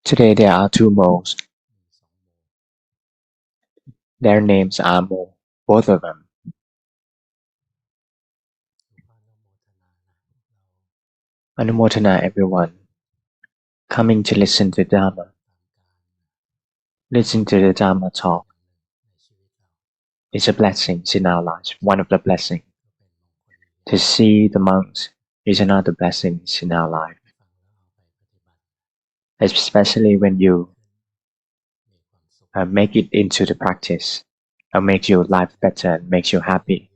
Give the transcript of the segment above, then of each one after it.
Today there are two moles. Their names are Mo, both of them. Anumotana everyone coming to listen to Dhamma. Listen to the Dhamma talk. It's a blessing in our lives, one of the blessings. To see the monks is another blessing in our life. Especially when you make it into the practice, and make your life better and makes you happy.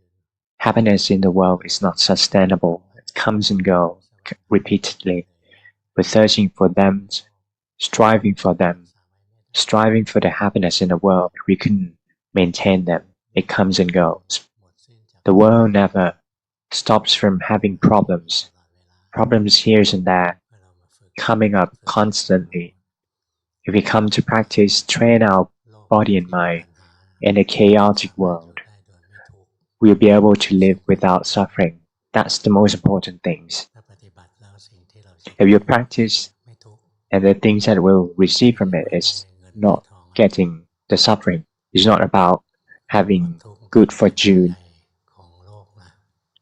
Happiness in the world is not sustainable. It comes and goes repeatedly. We're searching for them, striving for them, striving for the happiness in the world. We couldn't maintain them. It comes and goes. The world never stops from having problems. Problems here and there, coming up constantly. If we come to practice, train our body and mind in a chaotic world, we'll be able to live without suffering. That's the most important things. If you practice and the things that we'll receive from it is not getting the suffering, it's not about having good fortune.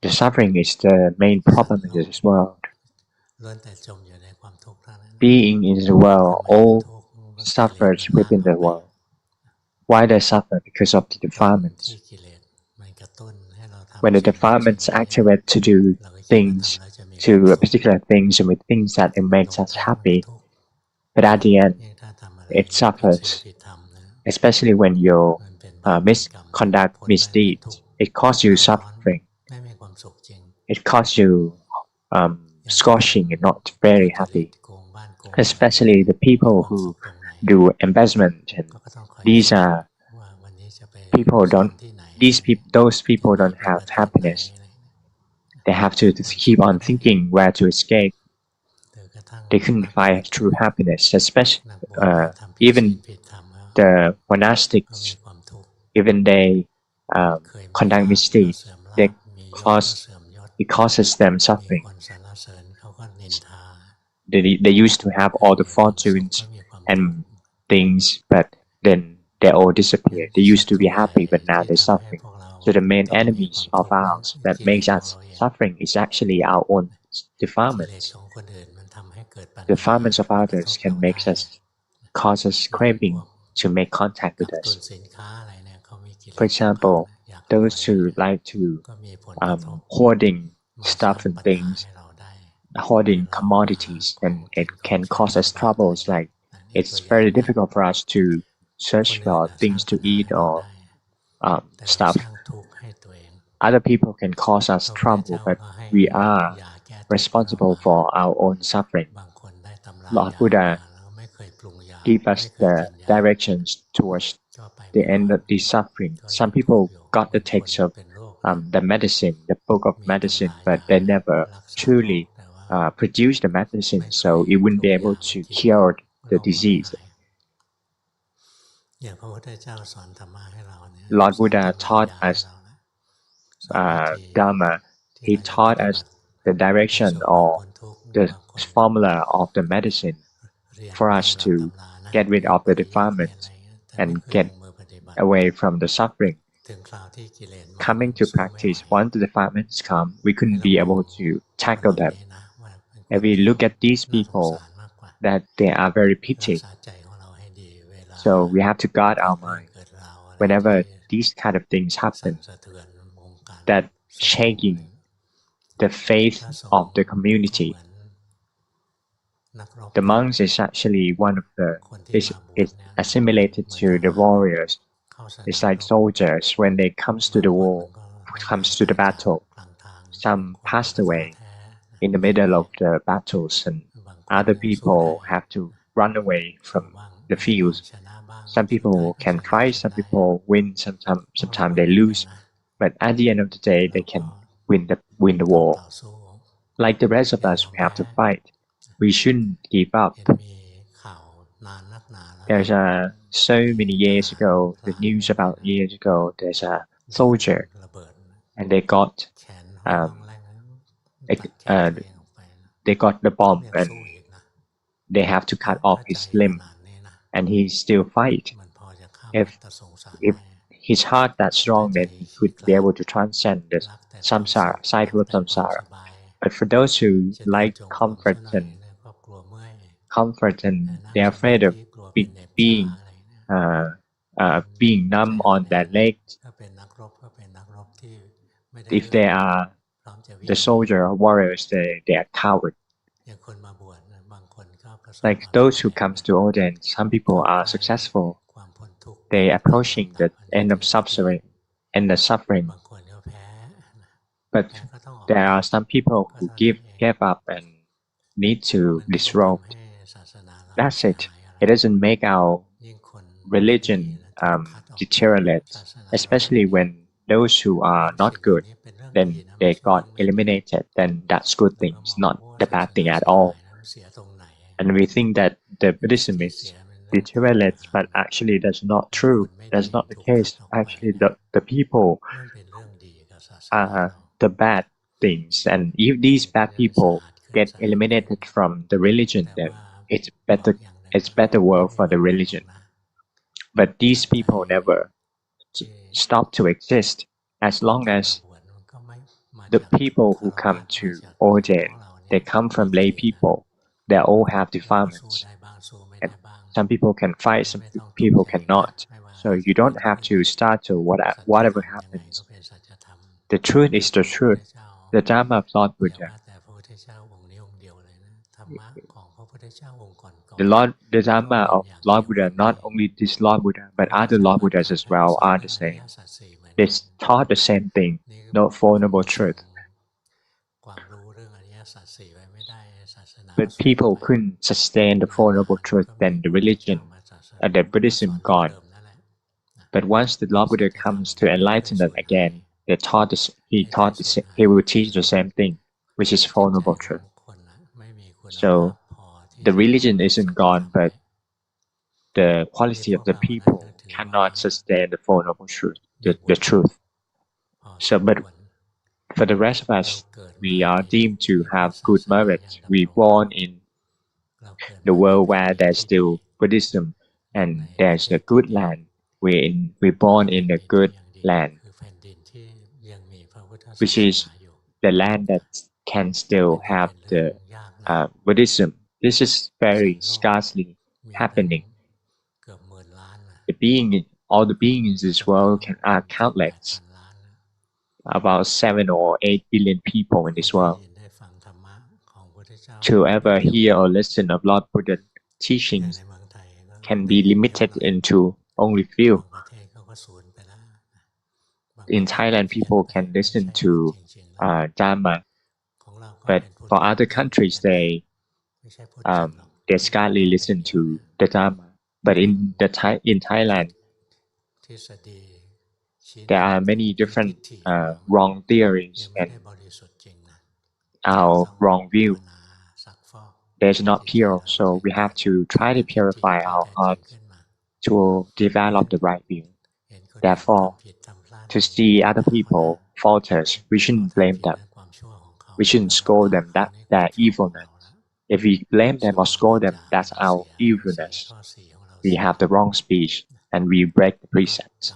The suffering is the main problem in this world. Being in the world, all suffers within the world. Why they suffer? Because of the defilements. When the defilements activate to do things, to particular things and with things that it makes us happy, but at the end, it suffers. Especially when you misconduct misdeeds, it causes you suffering. It causes you scorching and not very happy. Especially the people who do investment, and these are people those people don't have happiness. They have to keep on thinking where to escape. They couldn't find true happiness, especially even the monastics, even they conduct misdeeds, it causes them suffering. They used to have all the fortunes and things, but then they all disappeared. They used to be happy, but now they're suffering. So the main enemies of ours that makes us suffering is actually our own defilements. Defilements of others can make us, cause us craving to make contact with us. For example, those who like to hoarding stuff and things, hoarding commodities, and it can cause us troubles. Like it's very difficult for us to search for things to eat or stuff. Other people can cause us trouble, but we are responsible for our own suffering. Lord Buddha give us the directions towards the end of the suffering. Some people got the text of the medicine, the book of medicine, but they never truly produce the medicine, so it wouldn't be able to cure the disease. Lord Buddha taught us Dhamma. He taught us the direction or the formula of the medicine for us to get rid of the defilements and get away from the suffering. Coming to practice, once the defilements come, we couldn't be able to tackle them. If we look at these people, that they are very petty. So we have to guard our mind. Whenever these kind of things happen, that shaking the faith of the community. The monks is actually one of the, is assimilated to the warriors. It's like soldiers. When they comes to the war, comes to the battle, some passed away in the middle of the battles, and other people have to run away from the fields. Some people can fight, some people win, sometimes they lose, but at the end of the day, they can win the war. Like the rest of us, we have to fight. We shouldn't give up. There's so many years ago, the news about years ago, there's a soldier, and they got the bomb, and they have to cut off his limb, and he still fight. If his heart that strong, then he could be able to transcend the samsara, cycle of samsara. But for those who like comfort and they're afraid of being being numb on their legs, if they are the soldier or warriors, they are coward. Like those who comes to order, some people are successful. They approaching the end of suffering. But there are some people who give up and need to disrobe. That's it. It doesn't make our religion deteriorate, especially when those who are not good, then they got eliminated, then that's good thing. It's not the bad thing at all. And we think that the Buddhism is deteriorates, but actually that's not true. That's not the case. Actually, the people are the bad things, and if these bad people get eliminated from the religion, then it's better world for the religion. But these people never stop to exist. As long as the people who come to ordain, they come from lay people, they all have defilements. And some people can fight, some people cannot. So you don't have to start to whatever happens. The truth is the truth. The Dhamma of Lord Buddha. The Dhamma of Lord Buddha, not only this Lord Buddha, but other Lord Buddhas as well are the same. They taught the same thing, no Four Noble Truths. But people couldn't sustain the Four Noble Truths, then the religion and the Buddhism gone. But once the Lord Buddha comes to enlighten them again, he will teach the same thing, which is Four Noble Truths. So the religion isn't gone, but the quality of the people cannot sustain the Four Noble Truths, the truth. So, but for the rest of us, we are deemed to have good merit. We born in the world where there's still Buddhism and there's a good land. We're born in a good land, which is the land that can still have the Buddhism. This is very scarcely happening. All the beings in this world are countless. About 7 or 8 billion people in this world. To ever hear or listen of Lord Buddha's teachings can be limited into only few. In Thailand, people can listen to Dhamma, but for other countries, they scarcely listen to the Dhamma. But in Thailand, there are many different wrong theories and our wrong view. There's not pure, so we have to try to purify our hearts to develop the right view. Therefore, to see other people falters, we shouldn't blame them. We shouldn't scold them that their evilness. If we blame them or scold them, that's our evilness. We have the wrong speech and we break the precepts.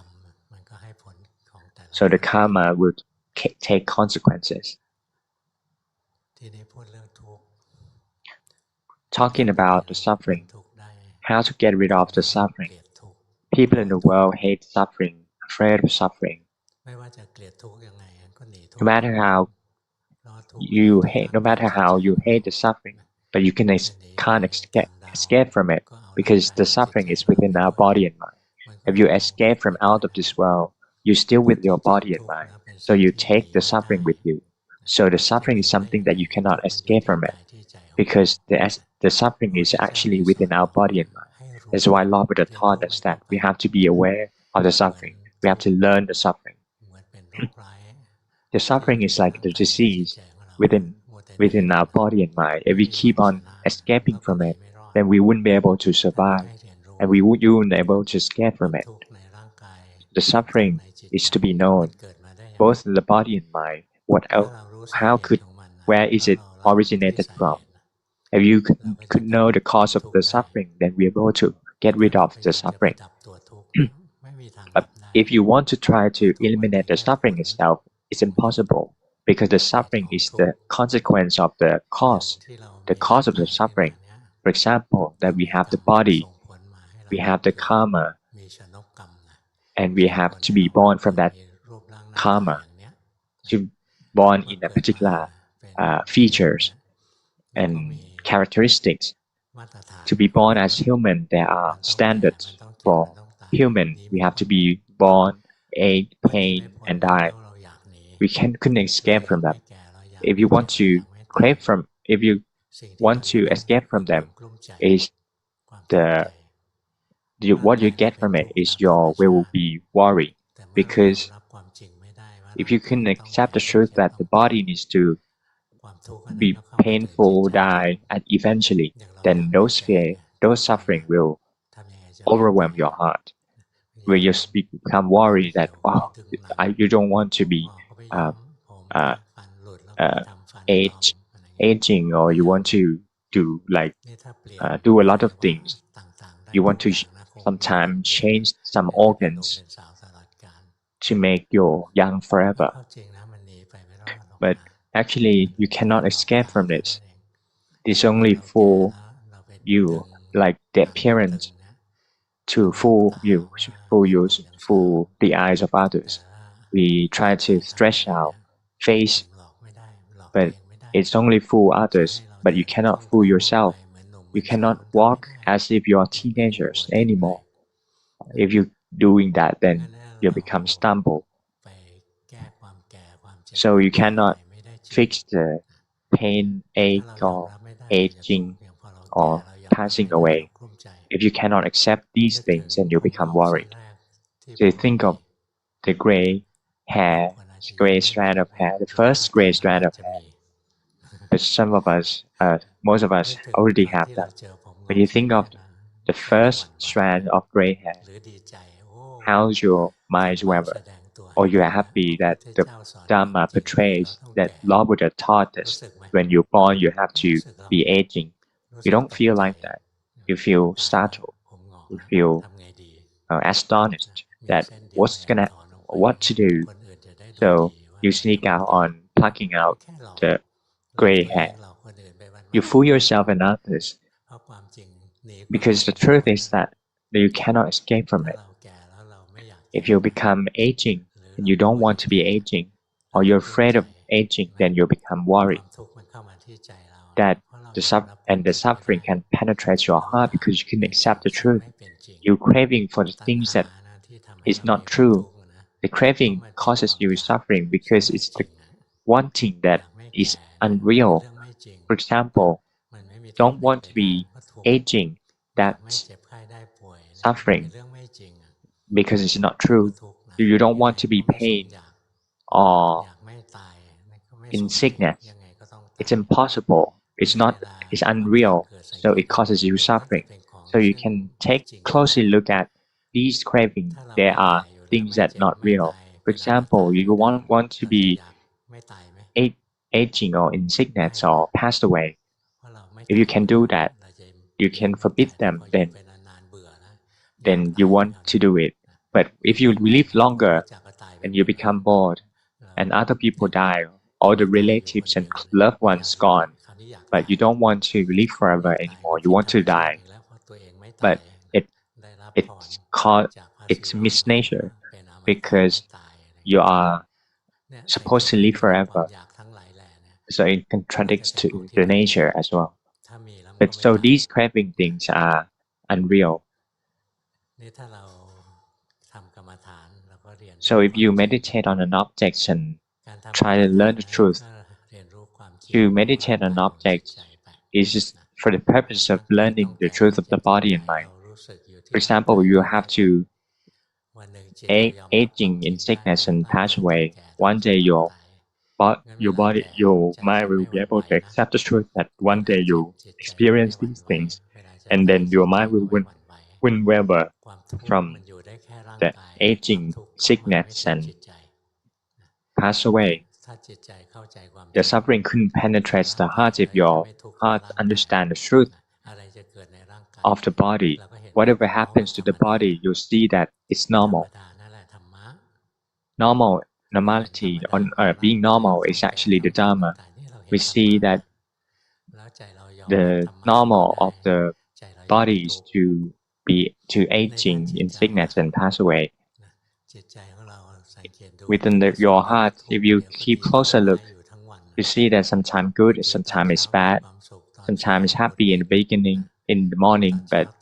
So the karma would take consequences. Talking about the suffering, how to get rid of the suffering. People in the world hate suffering, afraid of suffering. No matter how you hate the suffering, but you can't escape from it, because the suffering is within our body and mind. If you escape from out of this world, you're still with your body and mind, so you take the suffering with you. So the suffering is something that you cannot escape from it, because the suffering is actually within our body and mind. That's why Lord Buddha taught us that we have to be aware of the suffering. We have to learn the suffering. The suffering is like the disease within our body and mind. If we keep on escaping from it, then we wouldn't be able to survive, and we wouldn't be able to escape from it. The suffering is to be known, both in the body and mind. Where is it originated from? If you could know the cause of the suffering, then we're able to get rid of the suffering. But if you want to try to eliminate the suffering itself, it's impossible because the suffering is the consequence of the cause of the suffering. For example, that we have the body, we have the karma, and we have to be born from that karma, to born in a particular features and characteristics. To be born as human, there are standards for human. We have to be born, age, pain, and die. We couldn't escape from them. If you want to escape from them, is what you get from it is your will be worry. Because if you can accept the truth that the body needs to be painful, die, and eventually, then those fear, those suffering will overwhelm your heart. Where you become worried that you don't want to be uh, uh, age, aging, or you want to do do a lot of things. You want to sometimes change some organs to make you young forever. But actually, you cannot escape from this. It's only for you, like the appearance, to fool the eyes of others. We try to stretch our face, but it's only fool others, but you cannot fool yourself. You cannot walk as if you are teenagers anymore. If you're doing that, then you become stumble. So you cannot fix the pain, ache, or aging, or passing away. If you cannot accept these things, then you become worried. So think of the gray strand of hair, the first gray strand of hair. But most of us already have that. When you think of the first strand of gray hair, how's your mind ever? Or you are happy that the Dhamma portrays that Lord Buddha taught us when you're born you have to be aging. You don't feel like that. You feel startled. You feel astonished that what to do. So you sneak out on plucking out the gray hair. You fool yourself and others because the truth is that you cannot escape from it. If you become aging and you don't want to be aging, or you're afraid of aging, then you become worried that the suffering can penetrate your heart because you can accept the truth. You're craving for the things that is not true. The craving causes you suffering because it's the wanting that is unreal. For example, don't want to be aging, that's suffering because it's not true. You don't want to be pain or in sickness. It's impossible. It's unreal. So it causes you suffering. So you can take closely look at these cravings. There are things that not real. For example, you want to be aging or in sickness or passed away. If you can do that, you can forbid them, then you want to do it. But if you live longer and you become bored and other people die, all the relatives and loved ones gone, but you don't want to live forever anymore, you want to die. But it's misnature because you are supposed to live forever. So it contradicts to the nature as well. But so these craving things are unreal. So if you meditate on an object and try to learn the truth, to meditate on an object is just for the purpose of learning the truth of the body and mind. For example, you have to aging in sickness and pass away. One day your mind will be able to accept the truth that one day you experience these things, and then your mind will win wherever from the aging, sickness, and pass away. The suffering couldn't penetrate the heart if your heart understands the truth of the body. Whatever happens to the body, you see that it's normal. Normality, being normal is actually the Dhamma. We see that the normal of the body is to aging in sickness and pass away. Within your heart, if you keep closer look, you see that sometimes good, sometimes it's bad, sometimes it's happy in the beginning, in the morning, but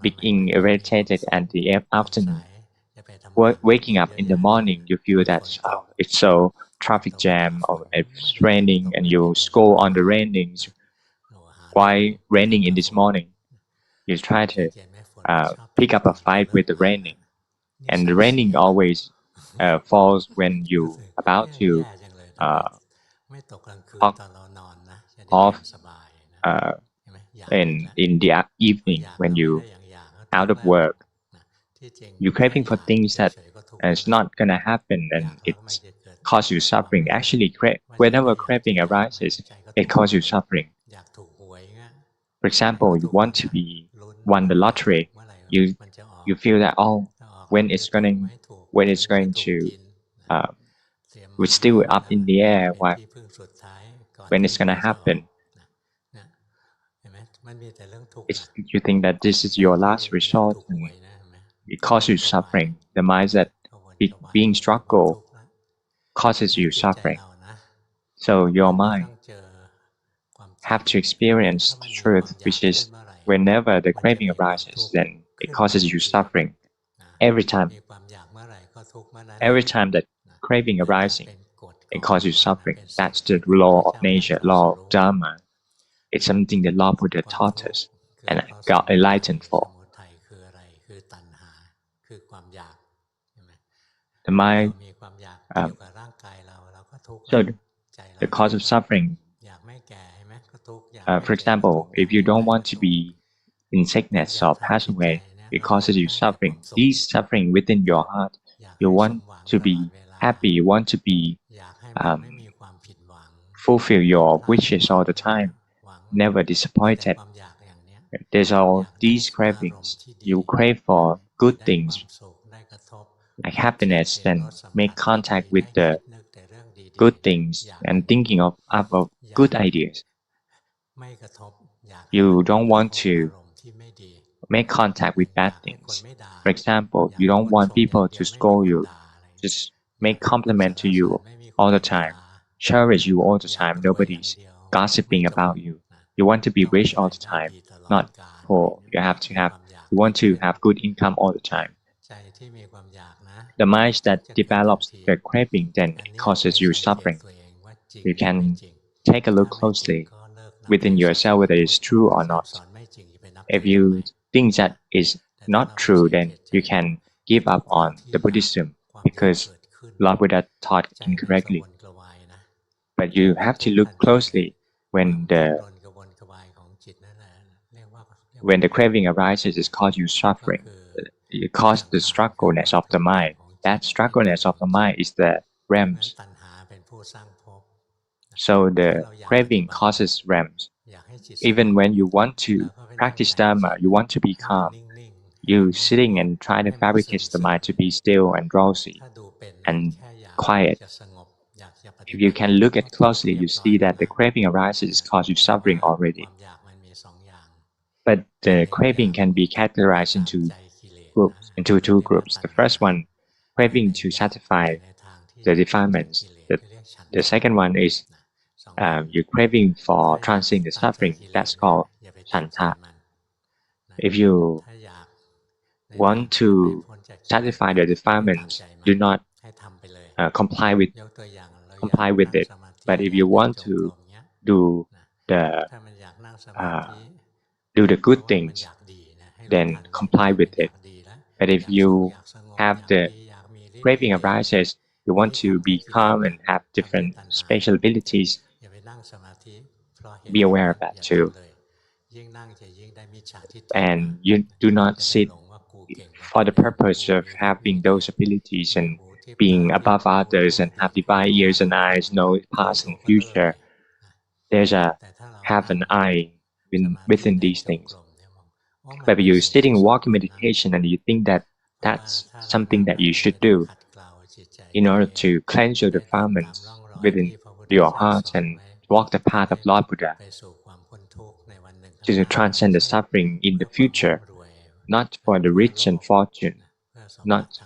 being irritated at the afternoon. Waking up in the morning, you feel that it's so traffic jam or it's raining, and you go on the rainings. Why raining in this morning? You try to pick up a fight with the raining, and the raining always falls when you about to talk off in the evening when you out of work. You're craving for things that it's not gonna happen, and it causes you suffering. Actually, whenever craving arises, it causes you suffering. For example, you want to won the lottery. You feel that when it's going to we're still up in the air. When it's gonna happen? You think that this is your last resort, and it causes you suffering. The mindset being struggle causes you suffering. So your mind have to experience the truth, which is whenever the craving arises, then it causes you suffering. Every time that craving arising, it causes you suffering. That's the law of nature, law of Dhamma. It's something the Lord Buddha taught us and got enlightened for. The mind, so the cause of suffering, for example, if you don't want to be in sickness or pass away, it causes you suffering. These suffering within your heart, you want to be happy, you want to be fulfill your wishes all the time, never disappointed. There's all these cravings. You crave for good things, like happiness, then make contact with the good things and thinking of good ideas. You don't want to make contact with bad things. For example, you don't want people to scold you, just make compliment to you all the time, cherish you all the time. Nobody's gossiping about you. You want to be rich all the time, not poor. You want to have good income all the time. The mind that develops the craving, then it causes you suffering. You can take a look closely within yourself whether it's true or not. If you think that is not true, then you can give up on the Buddhism because Lord Buddha taught incorrectly. But you have to look closely when the craving arises. It causes you suffering. It causes the struggleness of the mind. That struggleness of the mind is the realms. So the craving causes realms. Even when you want to practice Dhamma, you want to be calm, you sitting and try to fabricate the mind to be still and drowsy and quiet. If you can look at closely, you see that the craving arises cause you suffering already. But the craving can be categorized into two groups. The first one, craving to satisfy the defilements. The second one is you're craving for transcending the suffering. That's called Shanta. If you want to satisfy the defilements, do not comply with it. But if you want to do the good things, then comply with it. But if you have the craving arises, you want to be calm and have different spatial abilities, be aware of that too. And you do not sit for the purpose of having those abilities and being above others and have divine ears and eyes, know past and future. There's a have an eye within these things. But if you're sitting walking meditation and you think that that's something that you should do in order to cleanse your defilements within your heart and walk the path of Lord Buddha, to transcend the suffering in the future, not for the rich and fortune, not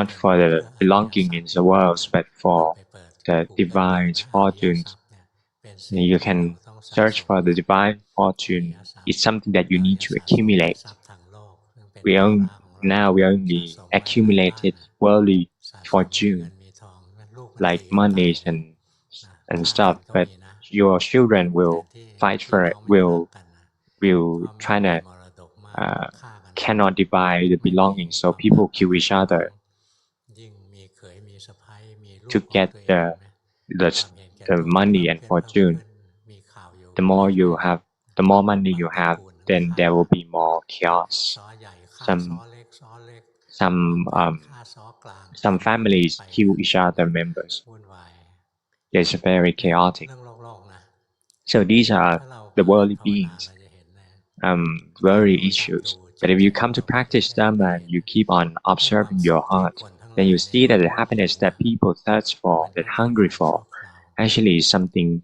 for the belonging in the world, but for the divine fortunes. You can search for the divine fortune. It's something that you need to accumulate. Now we only accumulated worldly fortune, like monies and stuff, but your children will fight for it, will try to cannot divide the belongings, so people kill each other to get the money and fortune. The more you have, the more money you have, then there will be more chaos. Some families kill each other members. It's very chaotic. So these are the worldly beings, worldly issues. But if you come to practice Dhamma and you keep on observing your heart, then you see that the happiness that people thirst for, that hungry for, actually is something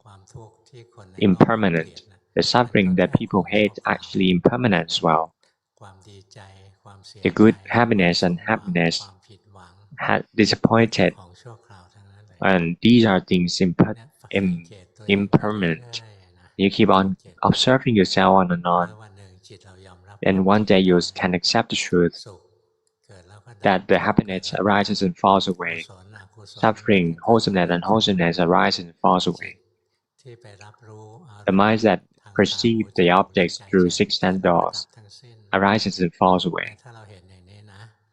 impermanent. The suffering that people hate actually impermanent as well. The good happiness and happiness disappointed, and these are things impermanent. You keep on observing yourself on and on, and one day you can accept the truth that the happiness arises and falls away. Suffering, wholesomeness, and unwholesomeness arises and falls away. The minds that perceive the objects through six sense doors arises and falls away.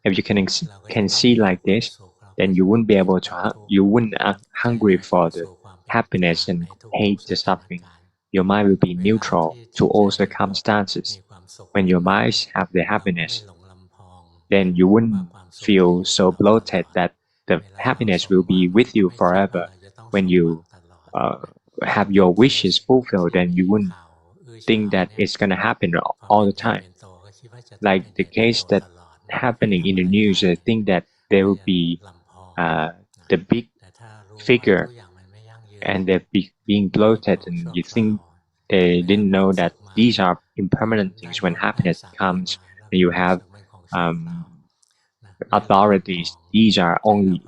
If you can see like this, then you wouldn't be able to. You wouldn't hungry for the happiness and hate the suffering. Your mind will be neutral to all circumstances. When your minds have the happiness, then you wouldn't feel so bloated that the happiness will be with you forever. When you have your wishes fulfilled, then you wouldn't think that it's gonna happen all the time. Like the case that happening in the news, I think that there will be the big figure and they're being bloated, and you think they didn't know that these are impermanent things. When happiness comes, and you have authorities, these are only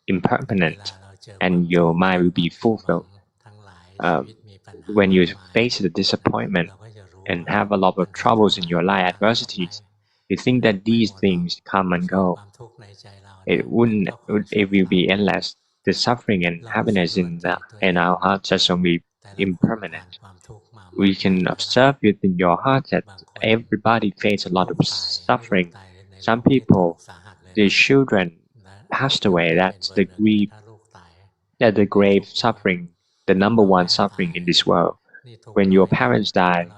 impermanent, and your mind will be fulfilled. When you face the disappointment and have a lot of troubles in your life, adversities, you think that these things come and go. It will be endless. The suffering and happiness in our hearts is only impermanent. We can observe within your heart that everybody faces a lot of suffering. Some people, their children passed away. That's the grief, that's the grave suffering, the number one suffering in this world. When your parents die,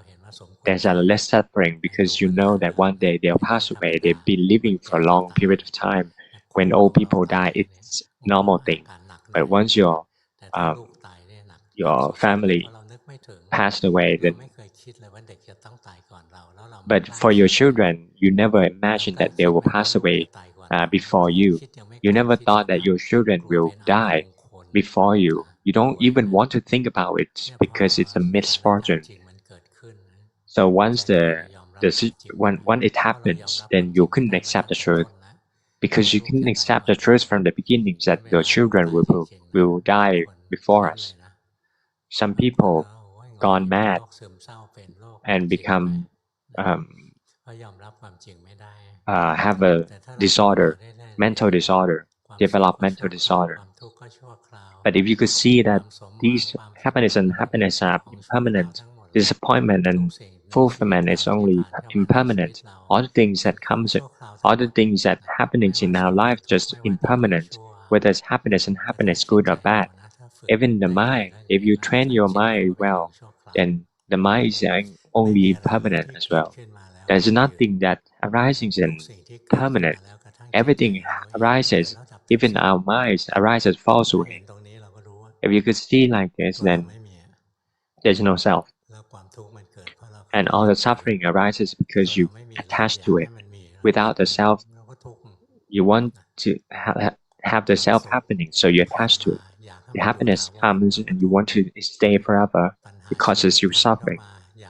there's a less suffering because you know that one day they'll pass away. They've been living for a long period of time. When old people die, it's normal thing. But once your family passed away, then but for your children, you never imagine that they will pass away before you. You never thought that your children will die before you. You don't even want to think about it because it's a misfortune. So once when it happens, then you couldn't accept the truth, because you couldn't accept the truth from the beginning that your children will die before us. Some people gone mad and become have a disorder, mental disorder, developmental disorder. But if you could see that these happiness and happiness are impermanent, disappointment and fulfillment is only impermanent. All the things that happenings in our life just impermanent, whether it's happiness and happiness good or bad. Even the mind, if you train your mind well, then the mind is only permanent as well. There's nothing that arises in permanent. everything arises, even our minds arise as falsehood. If you could see like this, then there's no self. And all the suffering arises because you attach to it. Without the self, you want to have the self happening, so you attach to it. The happiness comes and you want to stay forever. It causes you suffering.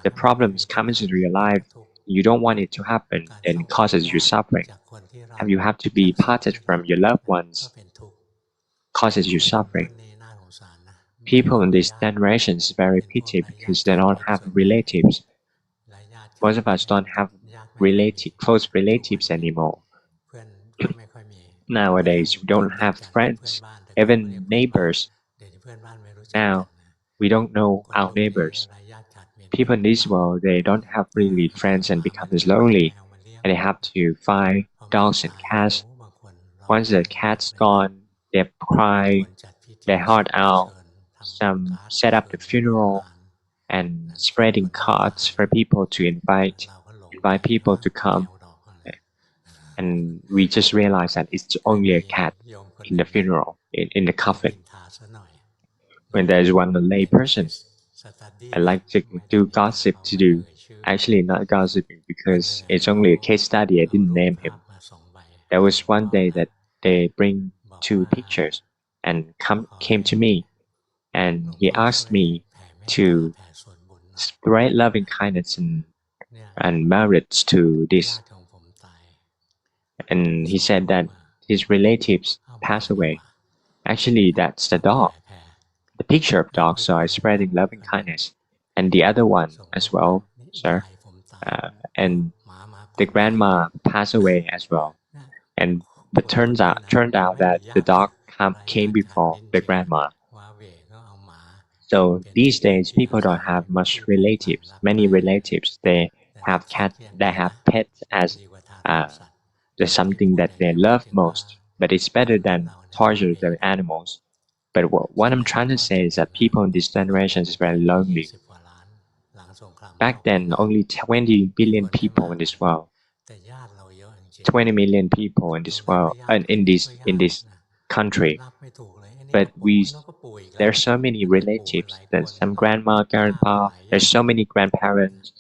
The problems comes into your life, you don't want it to happen, and it causes you suffering. And you have to be parted from your loved ones, causes you suffering. People in this generation is very pity because they don't have relatives. Most of us don't have close relatives anymore. Nowadays, we don't have friends, even neighbors. Now, we don't know our neighbors. People in this world, they don't have really friends and become lonely, and they have to find dogs and cats. Once the cat's gone, they cry their heart out. Some set up the funeral and spreading cards for people to invite people to come. And we just realize that it's only a cat in the funeral, in the coffin. When there's one lay person, I like to do gossip to do. Actually, not gossiping because it's only a case study. I didn't name him. There was one day that they bring two pictures and came to me, and he asked me to spread loving kindness and merits to this. And he said that his relatives passed away. Actually, that's the dog. The picture of dog, so I spreading loving kindness, and the other one as well, sir. And the grandma passed away as well. And but turned out that the dog came before the grandma. So these days, people don't have much relatives. Many relatives, they have cats, they have pets as something that they love most. But it's better than torture the animals. But what I'm trying to say is that people in this generation is very lonely. Back then, only 20 billion people in this world, 20 million people in this world, and in this country. But there's so many relatives. There's some grandma, grandpa. There's so many grandparents.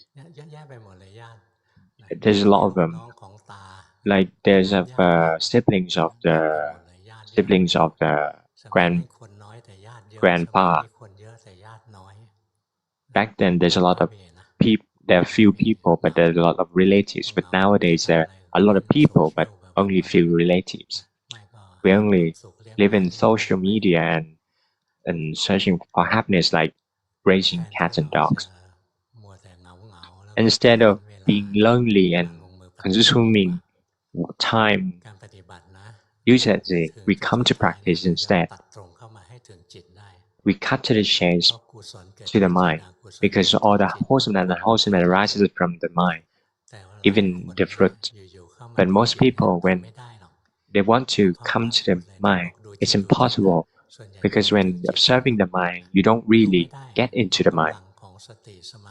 There's a lot of them. Like there's siblings of the grandpa. Back then, there's a lot of people. There are few people, but there's a lot of relatives. But nowadays, there are a lot of people, but only few relatives. We only live in social media and searching for happiness, like raising cats and dogs. Instead of being lonely and consuming time uselessly, we come to practice instead. We cut to the chase to the mind, because all the wholesome and unwholesome arises from the mind, even the fruit. But most people, when they want to come to the mind, it's impossible, because when observing the mind, you don't really get into the mind,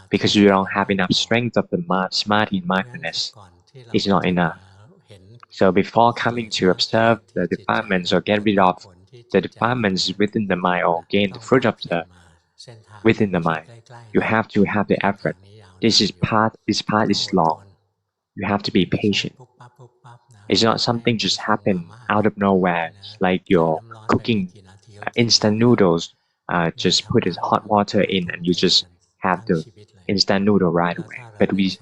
because you don't have enough strength of the samadhi and mindfulness. It's not enough. So before coming to observe the defilements or get rid of the defilements within the mind or gain the fruit of the within the mind, you have to have the effort. This path is long. You have to be patient. It's not something just happen out of nowhere, like you're cooking instant noodles. Just put hot water in and you just have the instant noodle right away. But we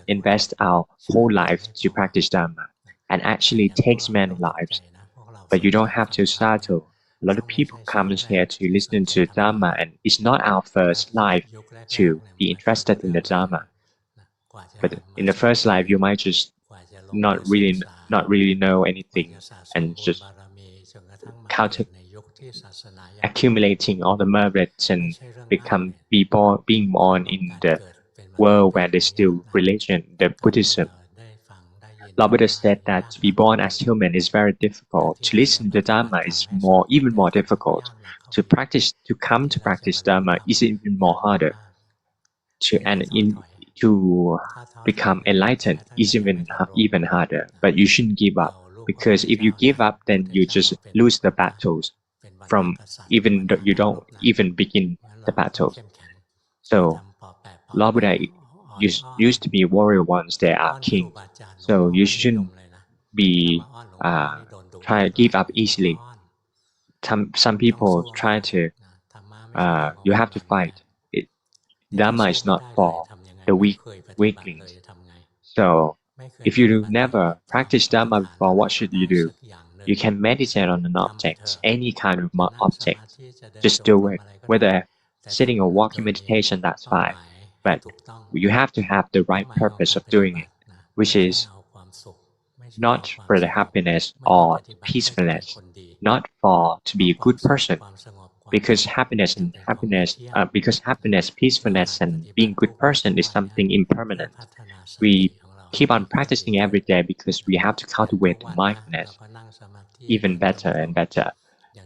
invest our whole life to practice Dhamma, and actually takes many lives. But you don't have to settle. A lot of people come here to listen to Dhamma, and it's not our first life to be interested in the Dhamma. But in the first life, you might just not really know anything, and just accumulating all the merits and being born in the world where there's still religion, the Buddhism. Lord Buddha said that to be born as human is very difficult. To listen to Dhamma is even more difficult. To come to practice Dhamma is even more harder. To become enlightened is even harder. But you shouldn't give up. because if you give up, then you just lose the battles from even though you don't even begin the battles. So Lord Buddha used to be warrior ones, they are kings. So you shouldn't be try to give up easily. Some people try to you have to fight. Dhamma is not for the weaklings. So if you never practice Dhamma before, what should you do? You can meditate on an object, any kind of object. Just do it. Whether sitting or walking meditation, that's fine. But you have to have the right purpose of doing it, which is not for the happiness or peacefulness, not for to be a good person, because happiness, peacefulness, and being good person is something impermanent. We keep on practicing every day because we have to cultivate mindfulness even better and better.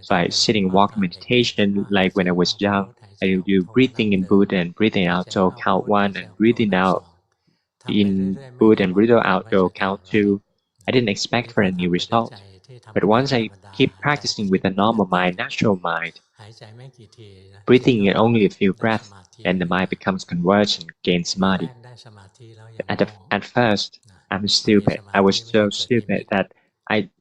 By sitting walking meditation, like when I was young, I would do breathing in Buddha and breathing out, so count one, and breathing out in Buddha and breathing out, so count two. I didn't expect for any result. But once I keep practicing with a normal mind, natural mind, breathing in only a few breaths, then the mind becomes converged and gains samadhi. At first, I'm stupid. I was so stupid that it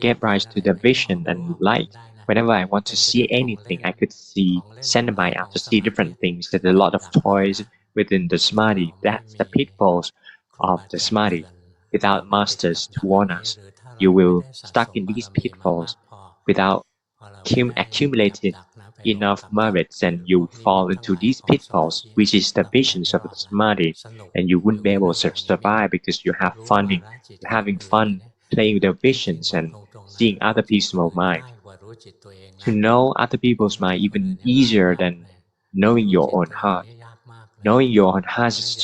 gave rise to the vision and light. Whenever I want to see anything, I could send the mind out to see different things. There's a lot of toys within the samadhi. That's the pitfalls of the samadhi. Without masters to warn us, you will stuck in these pitfalls without accumulating enough merits, and you fall into these pitfalls, which is the visions of the samadhi, and you wouldn't be able to survive because you're having fun playing with the visions and seeing other people's mind. To know other people's mind even easier than knowing your own heart. Knowing your own heart is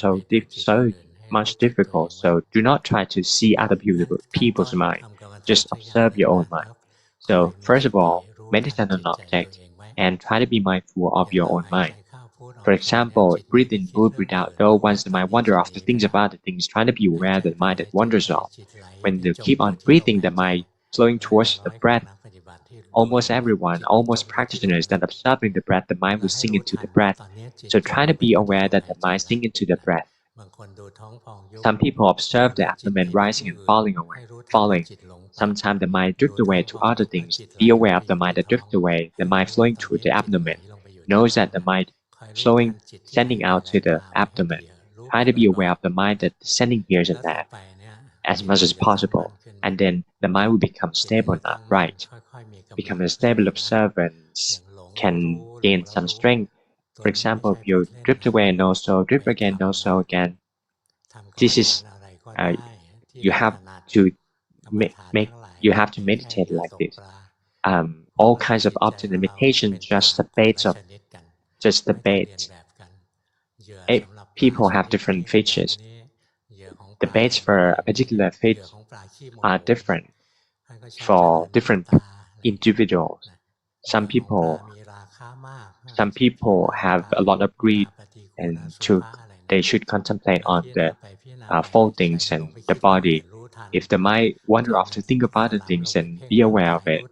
so much difficult, so do not try to see other people's mind. Just observe your own mind. So first of all, meditate on an object and try to be mindful of your own mind. For example, breathe in, breathe out. Though once the mind wanders off to things of other things, try to be aware of the mind that wanders off. When you keep on breathing, the mind flowing towards the breath. Almost practitioners that observing the breath, the mind will sink into the breath. So try to be aware that the mind sink into the breath. Some people observe the abdomen rising and falling. Sometimes the mind drifts away to other things. Be aware of the mind that drifts away, the mind flowing to the abdomen. Knows that the mind flowing, sending out to the abdomen. Try to be aware of the mind that is sending here and there as much as possible. And then the mind will become stable and upright. Become a stable observance, can gain some strength. For example, if you drift away and also drift again, also again, this is you have to meditate like this. All kinds of object imitation, just the bait. People have different features. The baits for a particular fish are different for different individuals. Some people have a lot of greed, and they should contemplate on the foldings and the body. If the mind wander off to think of other things, then be aware of it.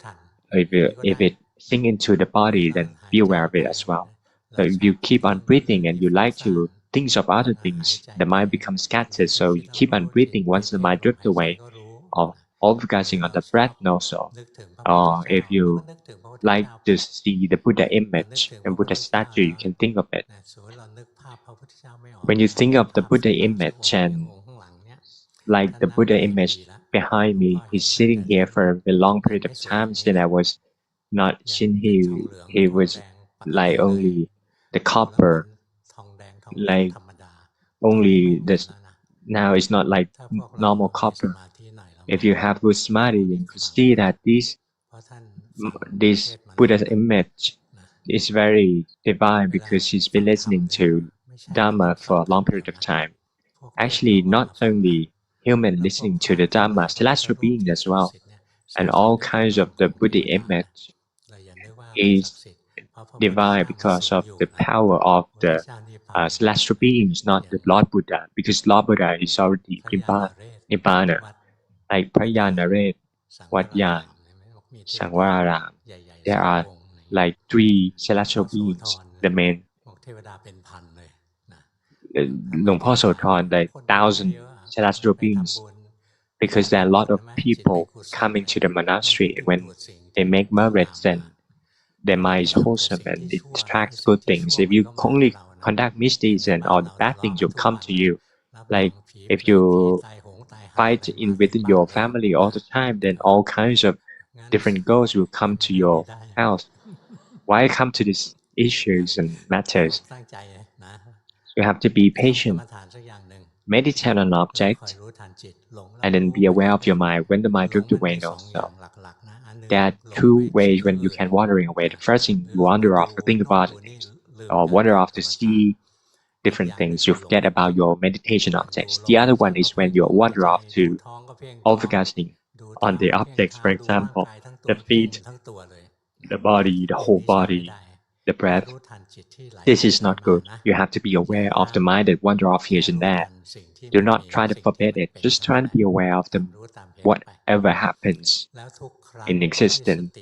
If it sink into the body, then be aware of it as well. So if you keep on breathing and you like to think of other things, the mind becomes scattered. So you keep on breathing. Once the mind drifts away, or focusing on the breath also. Or if you like to see the Buddha image and Buddha statue, you can think of it. When you think of the Buddha image, and like the Buddha image behind me, he's sitting here for a long period of time. Then I was not seeing he was like only the copper, like only this. Now it's not like normal copper. If you have good samadhi, you could see that this Buddha's image is very divine because he's been listening to Dhamma for a long period of time. Actually, not only human listening to the Dhamma, celestial beings as well, and all kinds of the Buddha image is divine because of the power of the celestial beings, not the Lord Buddha, because Lord Buddha is already Nibbana. like พระยานเรศวัดยานสังวราราม there are like 3 celestial beings the main หลวงพ่อโสธร like 1,000 celestial beings because there are a lot of people coming to the monastery when they make merits then their mind is wholesome and it attracts good things. If you only conduct misdeeds and all the bad things will come to you. Like if you fight in within your family all the time, then all kinds of different ghosts will come to your house. Why come to these issues and matters? You have to be patient. Meditate on an object and then be aware of your mind. When the mind drifts away, know so. There are 2 ways when you can wandering away. The first thing you wander off to think about it, or wander off to see different things. You forget about your meditation objects. The other one is when you wander off to overcasting on the objects, for example, the feet, the body, the whole body, the breath. This is not good. You have to be aware of the mind that wander off here and there. Do not try to forbid it. Just try to be aware of the whatever happens in existence.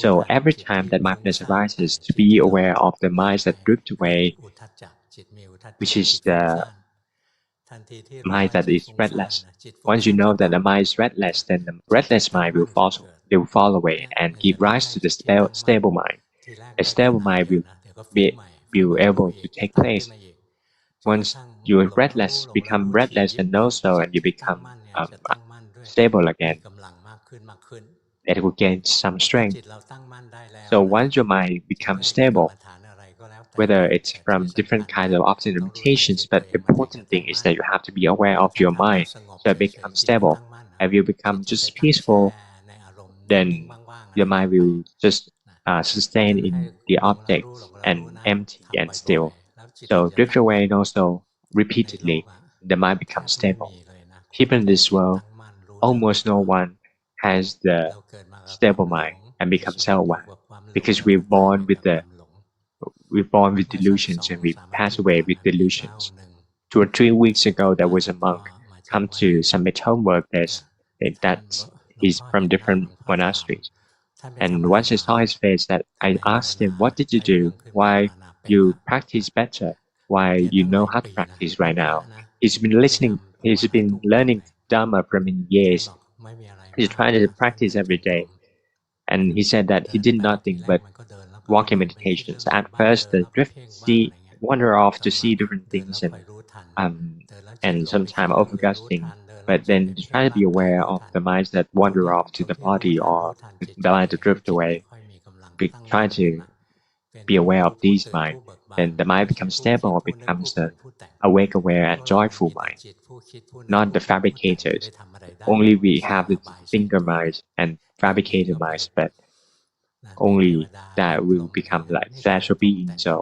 So every time that mindfulness arises, to be aware of the minds that drift away, which is the mind that is restless. Once you know that the mind is restless, then the restless mind will fall away and give rise to the stable mind. A stable mind will be able to take place. Once you are restless, become restless and know so, and you become stable again, it will gain some strength. So once your mind becomes stable, whether it's from different kinds of obstacles and limitations, but the important thing is that you have to be aware of your mind so it becomes stable. If you become just peaceful, then your mind will just sustain in the objects and empty and still. So drift away and also repeatedly, the mind becomes stable. People in this world, almost no one has the stable mind and becomes self-aware because we're born with delusions and we pass away with delusions. 2 or 3 weeks ago, there was a monk come to submit homework that he's from different monasteries. And once I saw his face, that I asked him, "What did you do? Why you practice better? Why you know how to practice right now?" He's been learning Dhamma for many years. He's trying to practice every day. And he said that he did nothing but walking meditations. At first, the wander off to see different things and sometimes overgusting. But then try to be aware of the minds that wander off to the body or the mind to drift away. Try to be aware of these minds. Then the mind becomes stable or becomes the awake, aware, and joyful mind, not the fabricators. Only we have the thinker minds and fabricator minds, but only that will become like special beings. So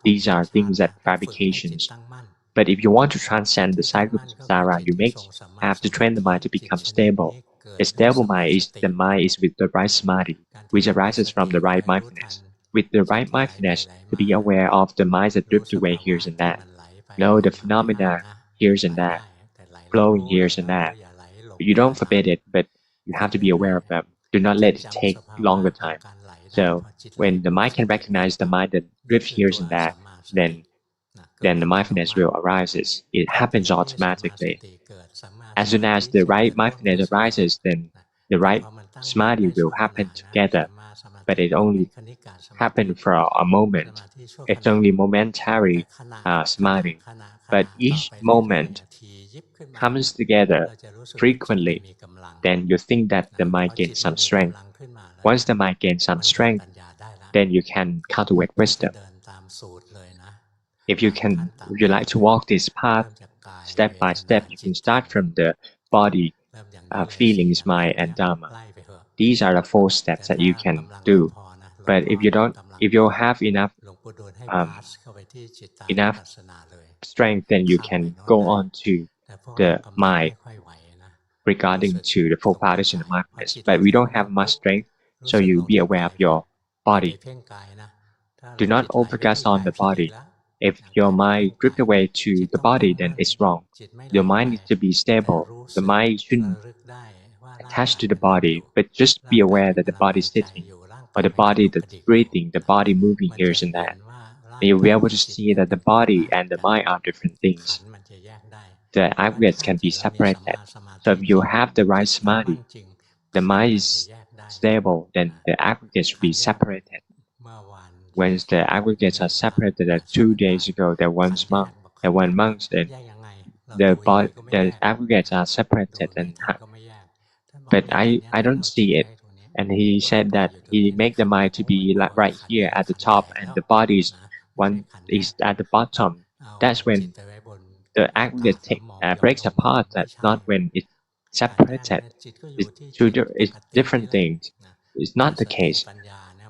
these are things that fabrications. But if you want to transcend the cycle of samsara, you have to train the mind to become stable. A stable mind is the mind is with the right samadhi, which arises from the right mindfulness. With the right mindfulness, to be aware of the minds that drift away here and there. Know the phenomena here and there, flowing here and there. You don't forbid it, but you have to be aware of them. Do not let it take longer time. So when the mind can recognize the mind that drifts here and there, then the mindfulness will arises. It happens automatically. As soon as the right mindfulness arises, then the right samadhi will happen together. But it only happens for a moment. It's only momentary samadhi. But each moment comes together frequently, then you think that the mind gains some strength. Once the mind gains some strength, then you can cultivate wisdom. If you like to walk this path step by step, you can start from the body, feelings, mind, and Dhamma. These are the 4 steps that you can do. But if you have enough strength, then you can go on to the mind regarding to the 4 foundations of mindfulness. But we don't have much strength, so you be aware of your body. Do not focus on the body. If your mind drift away to the body, then it's wrong. Your mind needs to be stable. The mind shouldn't attach to the body, but just be aware that the body is sitting, or the body that's breathing, the body moving here and there. And you'll be able to see that the body and the mind are different things. The aggregates can be separated. So if you have the right samadhi, the mind is stable, then the aggregates will be separated. When the aggregates are separated, that 2 days ago there was one monk, then the aggregates are separated, but I don't see it. And he said that he make the mind to be like right here at the top, and the body is at the bottom. That's when the aggregate breaks apart. That's not when it's separated. It's different things. It's not the case.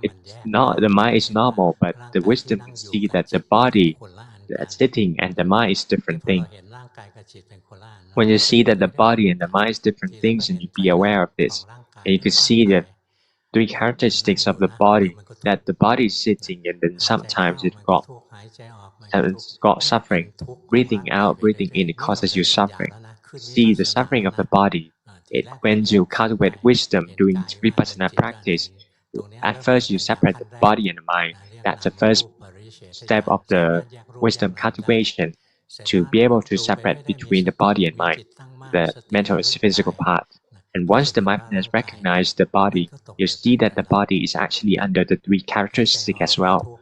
It's not the mind is normal, but the wisdom can see that the body that's sitting and the mind is different thing. When you see that the body and the mind is different things, and you be aware of this, and you can see the three characteristics of the body, that the body is sitting, and then sometimes it's got suffering. Breathing out, breathing in, it causes you suffering. See the suffering of the body. When you cultivate wisdom doing vipassana practice, at first you separate the body and the mind. That's the first step of the wisdom cultivation, to be able to separate between the body and mind, the mental and physical part. And once the mindfulness recognizes the body, you see that the body is actually under the three characteristics as well.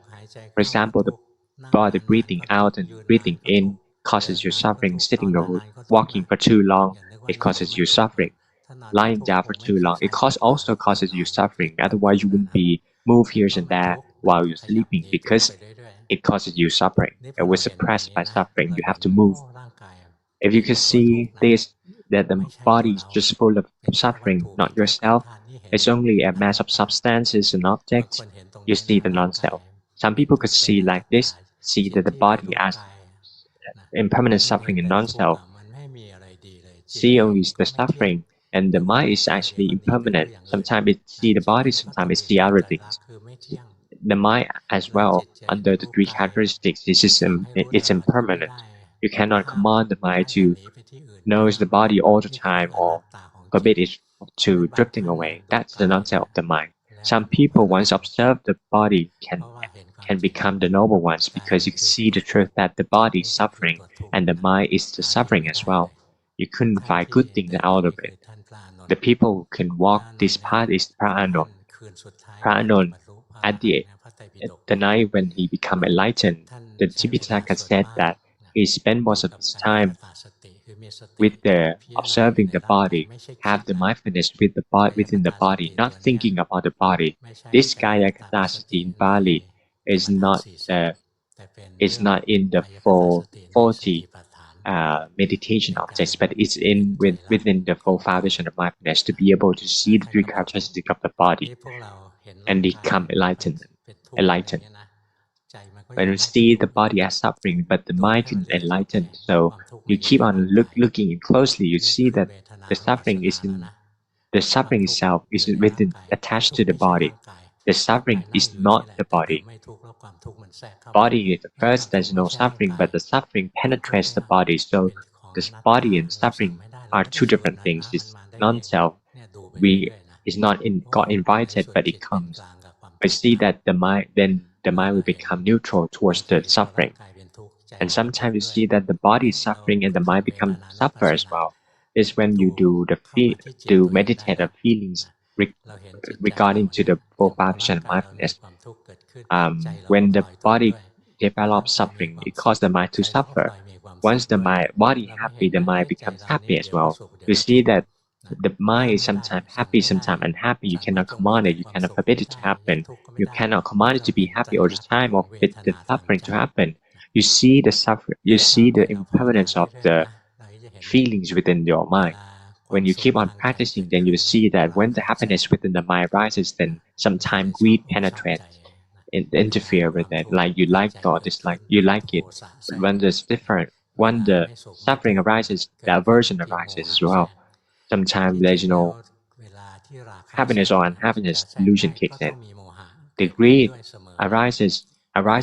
For example, the body breathing out and breathing in causes you suffering. Sitting or walking for too long, it causes you suffering. Lying down for too long, it also causes you suffering. Otherwise, you wouldn't be move here and there while you're sleeping, because it causes you suffering. It was suppressed by suffering. You have to move. If you can see this, that the body is just full of suffering, not yourself, it's only a mass of substances and objects, you see the non-self. Some people could see like this, see that the body as impermanent suffering and non-self, see only the suffering, and the mind is actually impermanent. Sometimes it see the body, sometimes it see other things. The mind as well, under the three characteristics, it's impermanent. You cannot command the mind to knows the body all the time, or forbid it to drifting away. That's the non-self of the mind. Some people, once observe the body, can become the noble ones, because you see the truth that the body is suffering and the mind is the suffering as well. You couldn't find good things out of it. The people who can walk this path is Praanand. Praanand, at the night when he became enlightened, the Tipitaka said that he spent most of his time with the observing the body, have the mindfulness with the body, within the body, not thinking about the body. This Kaya capacity in Bali is not in the 40 meditation objects, but it's within the full foundation of mindfulness, to be able to see the three characteristics of the body and become enlightened. When you see the body as suffering, but the mind can enlighten, so you keep on looking closely, you see that the suffering itself is within attached to the body. The suffering is not the body. Body at first there's no suffering, but the suffering penetrates the body. So this body and suffering are two different things. It's non-self. It's not got invited, but it comes. I see that the mind will become neutral towards the suffering. And sometimes you see that the body is suffering and the mind becomes suffer as well. It's when you do meditate on feelings regarding to the full foundation of mindfulness. When the body develops suffering, it causes the mind to suffer. Once the body happy, the mind becomes happy as well. You see that the mind is sometimes happy, sometimes unhappy. You cannot command it. You cannot forbid it to happen. You cannot command it to be happy all the time, or forbid the suffering to happen. You see the suffering. You see the impermanence of the feelings within your mind. When you keep on practicing, then you see that when the happiness within the mind rises, then sometimes greed penetrates and interfere with it. Like you like or dislike, you like it. But when the suffering arises, the aversion arises as well. Sometimes there's happiness or unhappiness, delusion kicks in. The greed arises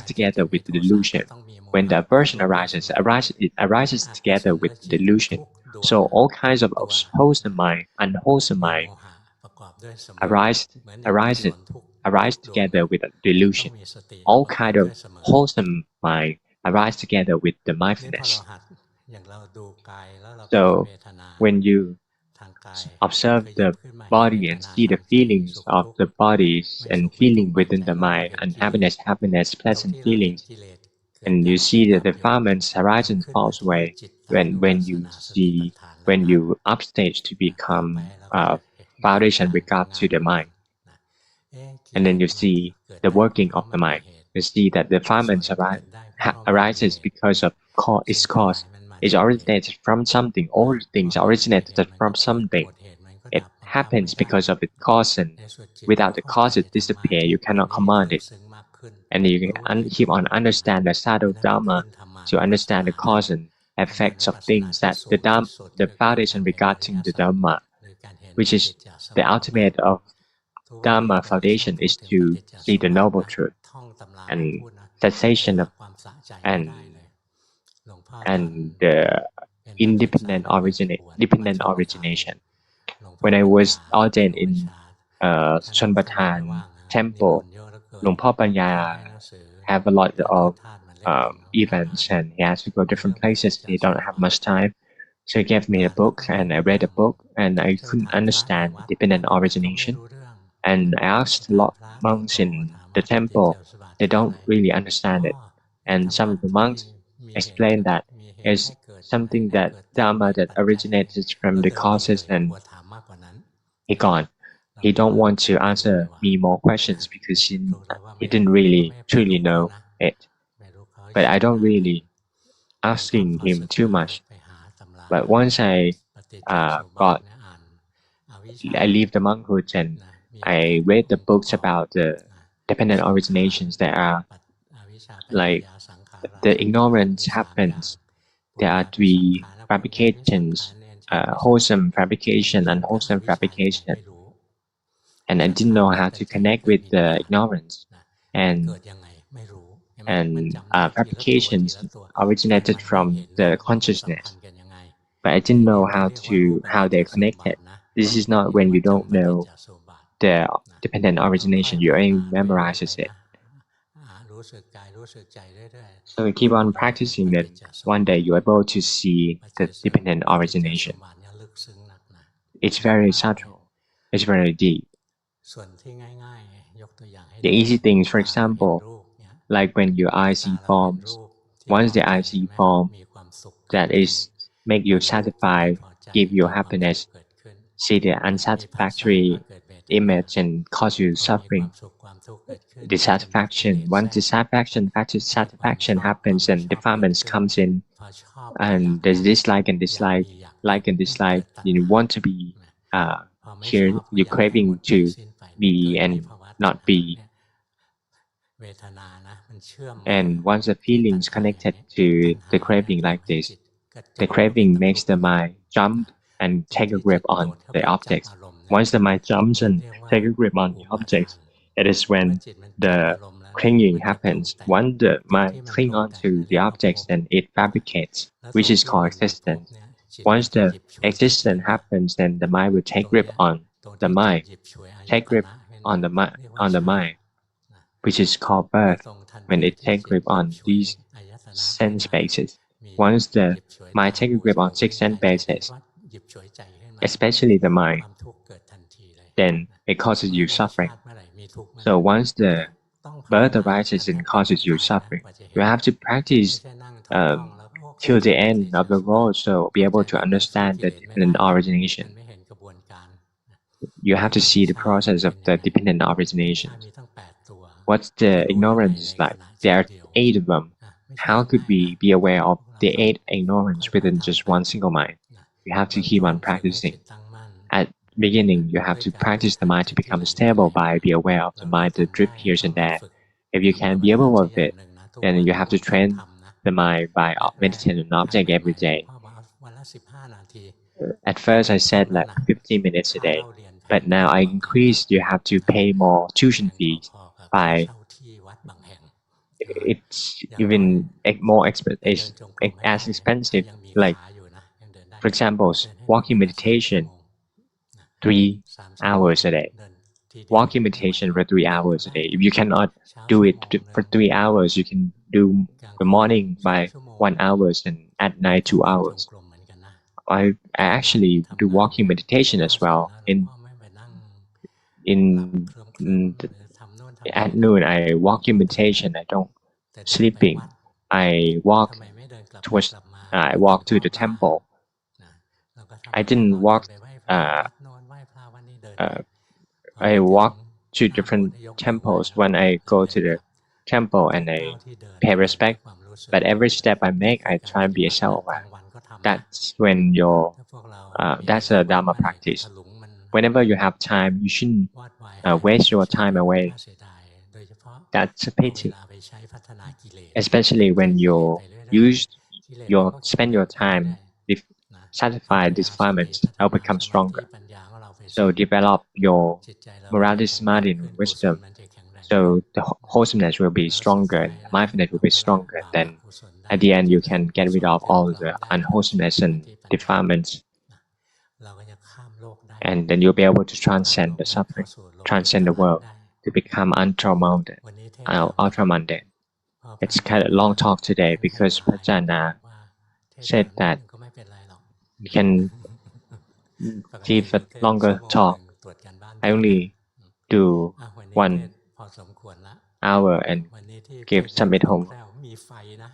together with the delusion. when the aversion it arises together with delusion. So all kinds of wholesome mind, unwholesome mind arise, arises, arise together with a delusion. All kind of wholesome mind arise together with the mindfulness. So when you observe the body and see the feelings of the bodies and feeling within the mind, and happiness, pleasant feelings, and you see the defilements arise and falls away when you upstage to become foundation regard to the mind, and then you see the working of the mind. You see that the defilements arises because of its cause. It originated from something. All things originated from something. It happens because of its cause, and without the cause, it disappears. You cannot command it. And you can keep on understand the subtle Dhamma to understand the cause and effects of things, that the foundation regarding the Dhamma, which is the ultimate of Dhamma foundation, is to see the noble truth and cessation of and the dependent origination. When I was ordained in Chonbatan temple, Luangpu Panya have a lot of events, and he has to go different places. He don't have much time, so he gave me a book, and I read the book, and I couldn't understand dependent origination. And I asked a lot of monks in the temple; they don't really understand it. And some of the monks explain that it's something that Dhamma that originated from the causes, and he gone. He don't want to answer me more questions because he didn't really truly know it. But I don't really asking him too much. But once I leave the monkhood, and I read the books about the dependent originations. There are like the ignorance happens. There are three fabrications: wholesome fabrication, unwholesome fabrication. And I didn't know how to connect with the ignorance, and fabrications originated from the consciousness, but I didn't know how they're connected. This is not when you don't know the dependent origination, you only memorizes it. So you keep on practicing that. One day you're able to see the dependent origination. It's very subtle. It's very deep. The easy things, for example, like when your eye see forms. Once the eye see form, that is make you satisfied, give you happiness. See the unsatisfactory image and cause you suffering. Dissatisfaction. Once dissatisfaction happens, and defilements comes in, and there's dislike and dislike, like and dislike. You want to be here. You're craving to be and not be. And once the feelings connected to the craving like this, the craving makes the mind jump and take a grip on the objects. Once the mind jumps and take a grip on the objects, it is when the clinging happens. Once the mind cling on to the objects, then it fabricates, which is called existence. Once the existence happens, then the mind will take grip on the mind, which is called birth, when it takes grip on these sense bases. Once the mind takes a grip on six sense bases, especially the mind, then it causes you suffering. So once the birth arises and causes you suffering, you have to practice till the end of the road, so be able to understand the dependent origination. You have to see the process of the dependent origination. What's the ignorance like? There are 8 of them. How could we be aware of the 8 ignorance within just one single mind? You have to keep on practicing. At the beginning, you have to practice the mind to become stable by be aware of the mind that drift here and there. If you can be able with it, then you have to train the mind by meditating on an object every day. At first, I said like 15 minutes a day, but now I increased. You have to pay more tuition fees by it's even more as expensive. Like, for example, walking meditation 3 hours a day. Walking meditation for 3 hours a day. If you cannot do it for 3 hours, you can do the morning by 1 hour and at night 2 hours. I actually do walking meditation as well. In at noon, I walking meditation. I don't sleeping. I walk towards. I walk to the temple. I didn't walk. Uh, I walk to different temples when I go to the temple and I pay respect. But every step I make, I try and be self-aware. That's when that's a Dhamma practice. Whenever you have time, you shouldn't waste your time away. That's a pity. Especially when spend your time satisfy defilements, I'll become stronger. So develop your morality, samadhi, and wisdom. So the wholesomeness will be stronger, and mindfulness will be stronger. Then at the end, you can get rid of all the unwholesomeness and defilements. And then you'll be able to transcend the suffering, transcend the world, to become ultra-mundane. It's kind of a long talk today because Pajana said that you can give a longer talk. I only do 1 hour and give submit home.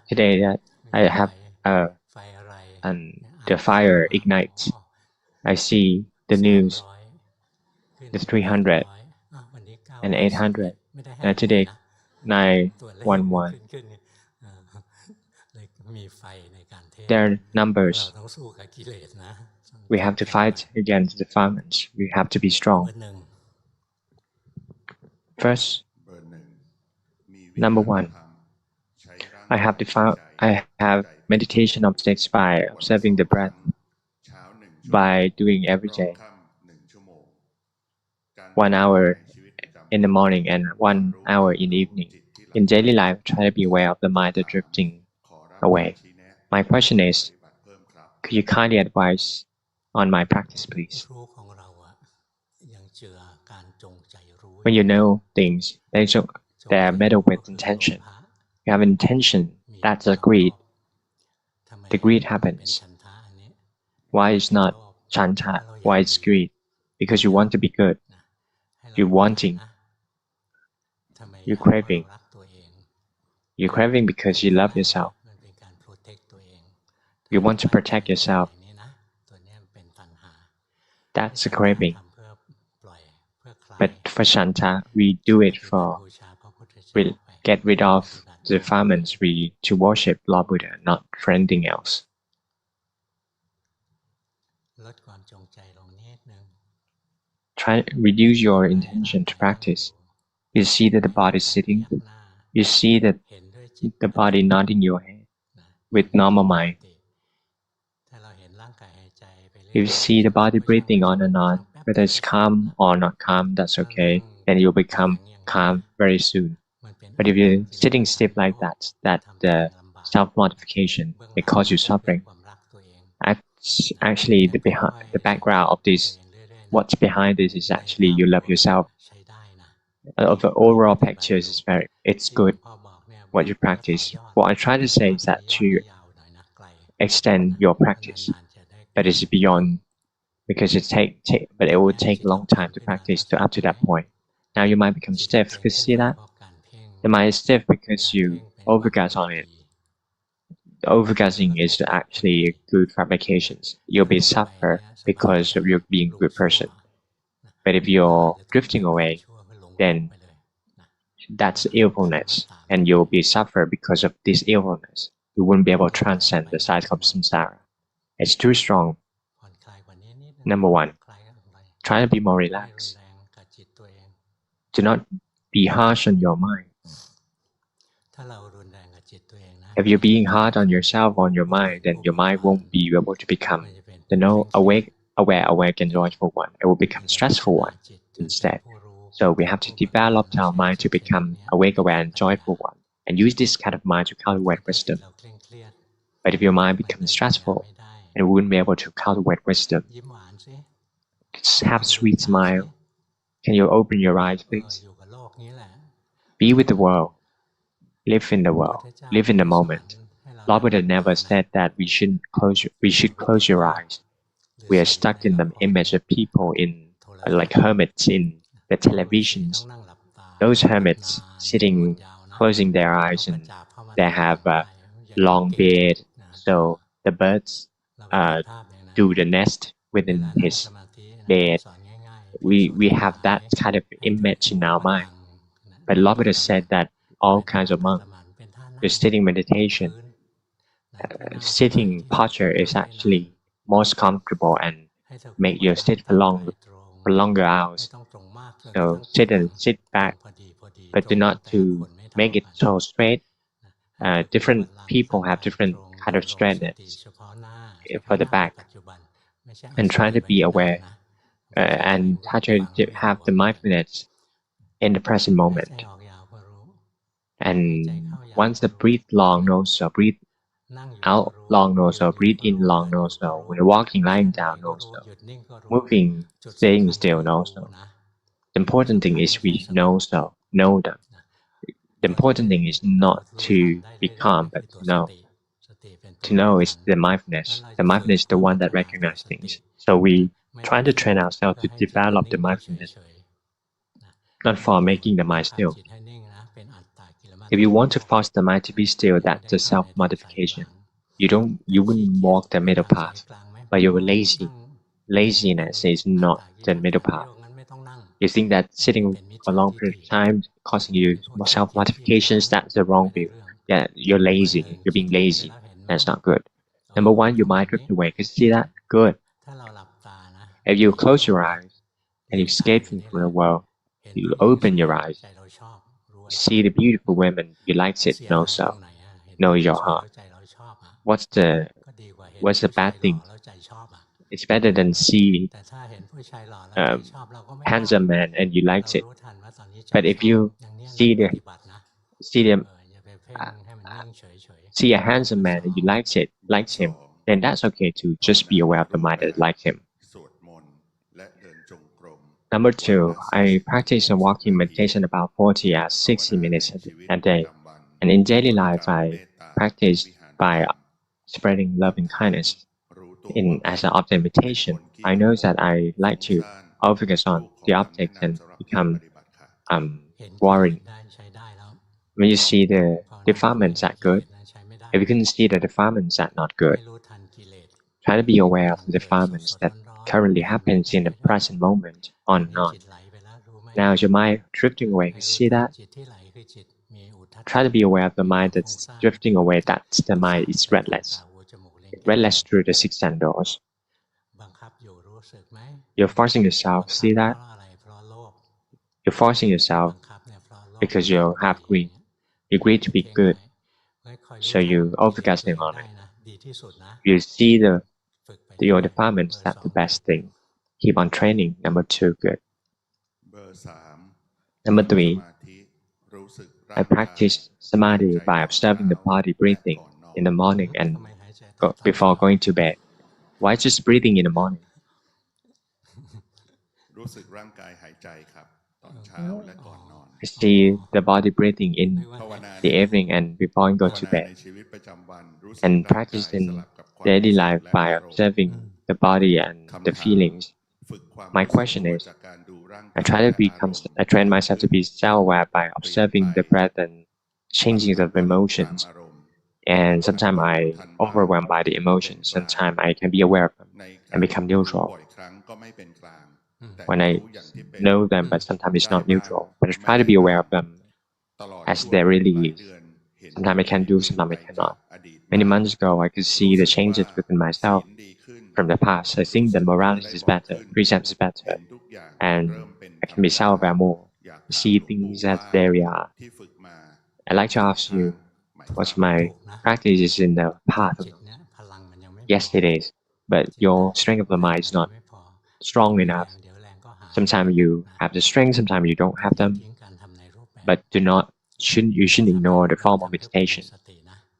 Today that I have and the fire ignites. I see the news, the 300 and 800. And today 911. There are numbers. We have to fight against the defilements. We have to be strong. First, number 1, I have meditation objects by observing the breath, by doing every day 1 hour in the morning and 1 hour in the evening. In daily life, try to be aware of the mind that's drifting away. My question is, could you kindly advise on my practice, please? When you know things, they are meddled with intention. You have intention, that's a greed. The greed happens. Why is not chanta? Why is greed? Because you want to be good. You're wanting. You're craving. You're craving because you love yourself. You want to protect yourself. That's a craving. But for Shanta, we do it we get rid of the defilements to worship Lord Buddha, not for anything else. Try reduce your intention to practice. You see that the body is sitting. You see that the body nodding your head with normal mind. If you see the body breathing on and on, whether it's calm or not calm, that's okay. Then you'll become calm very soon. But if you're sitting stiff like that, the self-mortification may cause you suffering. Actually, the background of this, what's behind this is actually you love yourself. The overall picture is it's good what you practice. What I try to say is that to extend your practice, but it's beyond, because but it will take a long time to practice up to that point. Now you might become stiff. Because see that? The mind is stiff because you overgas on it. The overgassing is actually good fabrications. You'll be suffer because of you being a good person. But if you're drifting away, then that's illfulness, and you'll be suffer because of this illfulness. You won't be able to transcend the cycle of samsara. It's too strong. Number 1, try to be more relaxed. Do not be harsh on your mind. If you're being hard on yourself, on your mind, then your mind won't be able to become the awake, aware, and joyful one. It will become stressful one instead. So we have to develop our mind to become awake, aware, and joyful one. and use this kind of mind to cultivate wisdom. But if your mind becomes stressful and wouldn't be able to cultivate wisdom, just have a sweet smile. Can you open your eyes, please? Be with the world. Live in the world. Live in the moment. Lord Buddha never said that we should close your eyes. We are stuck in the image of people like hermits in the televisions. Those hermits sitting, closing their eyes, and they have a long beard, so the birds do the nest within his bed. We have that kind of image in our mind. But Lord Buddha said that all kinds of monks, the sitting meditation, sitting posture is actually most comfortable and make you sit for longer hours. So sit back, but do not to make it so straight. Different people have different kind of straightness for the back, and try to be aware and try to have the mindfulness in the present moment. And once the breathe long nose or breathe out long nose or breathe in long nose or when walking lying down nose or moving staying still nose. The important thing is we know them. The important thing is not to be calm but to know. To know is the mindfulness. The mindfulness is the one that recognizes things. So we try to train ourselves to develop the mindfulness, not for making the mind still. If you want to force the mind to be still, that's the self-modification. You wouldn't walk the middle path, but you're lazy. Laziness is not the middle path. You think that sitting for a long period of time causing you self-modifications, that's the wrong view. Yeah, you're lazy. You're being lazy. That's not good. Number one, your mind drift away. Can you see that? Good. If you close your eyes and you escape from the world, you open your eyes, see the beautiful women, you like it, know your heart. What's the bad thing? It's better than see handsome man and you like it. But if you see a handsome man and you likes him, then that's okay to just be aware of the mind that likes him. Number two, I practice a walking meditation about 40 or 60 minutes a day. And in daily life, I practice by spreading love and kindness. As an object meditation, I know that I like to focus on the objects and become worrying. When you see the defilements that good, if you can see the defilements that not good, try to be aware of the defilements that currently happens in the present moment on and on. Now is your mind drifting away? See that? Try to be aware of the mind that's drifting away. That's the mind is restless. Restless through the six sense doors. You're forcing yourself. See that? You're forcing yourself because you have greed. You greed to be good, so you overcasting on it. You see your defilements. That's the best thing. Keep on training. Number two, good. Number three, I practice samadhi by observing the body breathing in the morning and before going to bed. Why just breathing in the morning? I see the body breathing in the evening and before I go to bed. And practice in daily life by observing the body and the feelings. My question is, I train myself to be self-aware by observing the breath and changing of emotions. And sometimes I overwhelmed by the emotions. Sometimes I can be aware of them and become neutral. When I know them, but sometimes it's not neutral. But I try to be aware of them as they really is. Sometimes I can do, sometimes I cannot. Many months ago, I could see the changes within myself from the past. I think that morality is better, precepts is better, and I can be self-aware more, see things as they are. I'd like to ask you, what's my practice is in the path of those? Yes, it is, but your strength of the mind is not strong enough. Sometimes you have the strength, sometimes you don't have them, but do not you shouldn't ignore the form of meditation.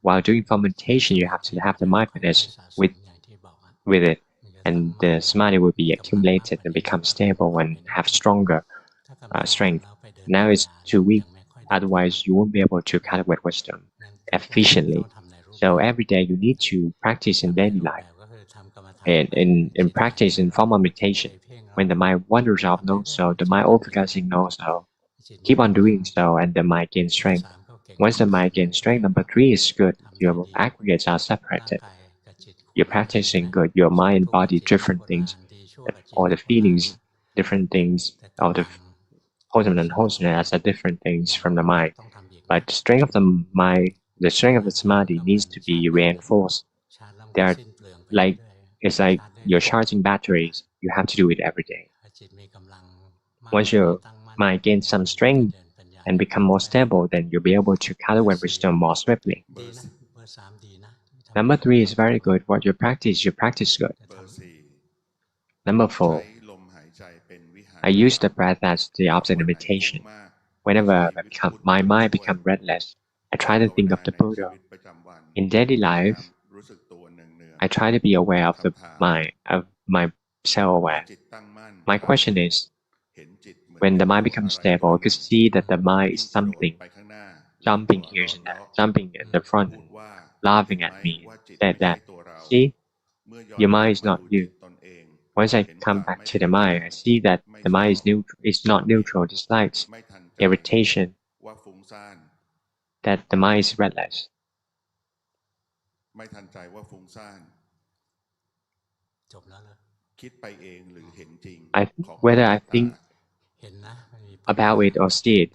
While doing form meditation, you have to have the mindfulness with it, and the samadhi will be accumulated and become stable and have stronger strength. Now it's too weak, otherwise you won't be able to cultivate wisdom efficiently. So every day you need to practice in daily life. And in practice in formal meditation, when the mind wanders off knows so, the mind overfocusing knows so. Keep on doing so and the mind gains strength. Once the mind gains strength, number 3 is good. Your aggregates are separated. You're practicing good. Your mind and body, different things, or the feelings, different things, or the wholesome and unwholesomeness are different things from the mind. But the strength of the mind, the strength of the samadhi needs to be reinforced. They are like, it's like you're charging batteries. You have to do it every day. Once your mind gains some strength and become more stable, then you'll be able to cultivate wisdom more swiftly. Number 3 is very good. What you practice good. Number 4, I use the breath as the object of meditation. Whenever my mind becomes restless, I try to think of the Buddha. In daily life, I try to be aware of my self-aware. My question is, when the mind becomes stable, I could see that the mind is something, jumping here and there, jumping in the front, laughing at me, said that, see, your mind is not you. Once I come back to the mind, I see that the mind is neutral. It's not neutral, dislikes, irritation, that the mind is restless. Whether I think about it or see it,